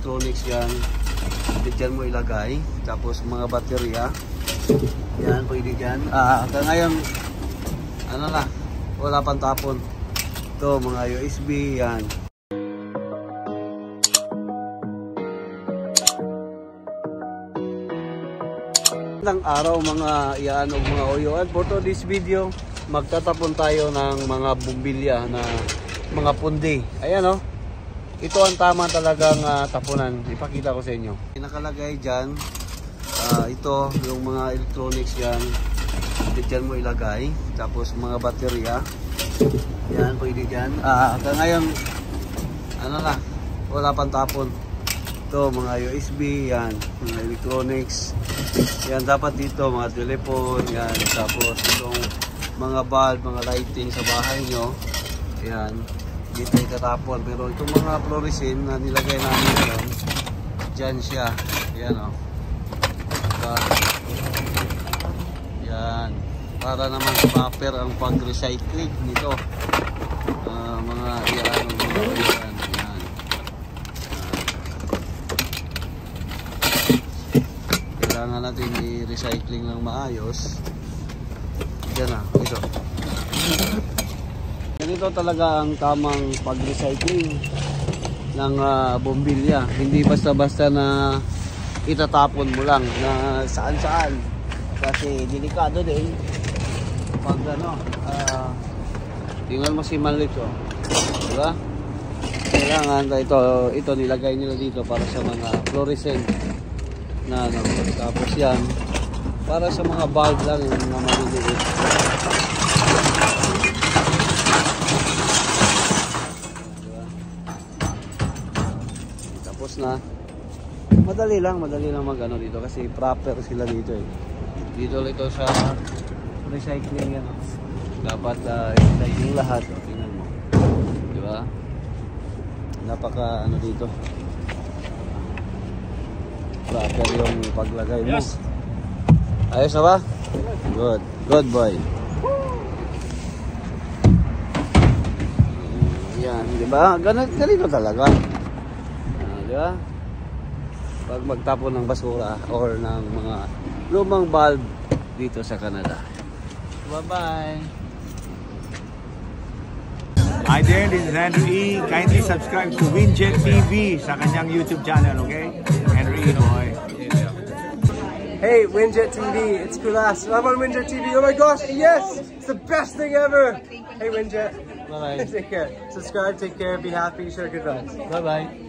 electronics yan. Diyan mo ilagay. Tapos mga baterya. Yan, pwede dyan. Hanggang ngayon, ano na, wala pang tapon. Ito, mga USB, yan. Magandang araw mga iyan o mga oyo. At for this video, magtatapon tayo ng mga bumbilya na mga pundi. Ayan o. Ito ang tama talagang tapunan. Ipakita ko sa inyo. Nakalagay dyan. Ito yung mga electronics yan. Diyan mo ilagay. Tapos mga baterya. Yan, pwede dyan. Hanggang ngayon, ano na, wala pang tapon. Ito, mga USB, yan. Mga electronics. Yan, dapat dito, mga telephone, yan. Tapos itong mga bulb, mga lighting sa bahay nyo. Yan. Dito itatapon. Pero itong mga fluorescent na nilagay namin doon, dyan siya. Yan o. Yan. Para naman proper ang pag-recycling nito. Mga yan. Yan. Kailangan natin i-recycling ng maayos. Diyan na. Ito. Ganito talaga ang tamang pag-recycling ng bombilya. Hindi basta-basta na itatapon mo lang na saan-saan. Kasi delikado din. Pag ano, tingnan mo si Manlit ko. Diba? Kailangan ito nilagay nila dito para sa mga fluorescent na ano. Tapos yan, para sa mga bulb lang yung mga maliliit. Tapos na. Madali lang mag-ano dito kasi proper sila dito eh. Dito ito sa recycling yan. Dapat recycling lahat. Tingnan mo. Di ba? Napaka ano dito. Proper yung paglagay mo. Yes. Ayos na ba? Good. Good boy. Yan, di ba? Ganito talaga. Di ba? Pag magtapon ng basura or ng mga lumang bulb dito sa Canada. Bye-bye! Hi there, this is Andrew E. Kindly subscribe to Winjet TV sa kanyang YouTube channel, okay? Andrew E, boy. Hey, Winjet TV, it's Kulas. I'm on Winjet TV. Oh my gosh, yes! It's the best thing ever! Hey, Winjet. Bye-bye. Take care. Subscribe, take care, be happy, share good vibes. Bye-bye.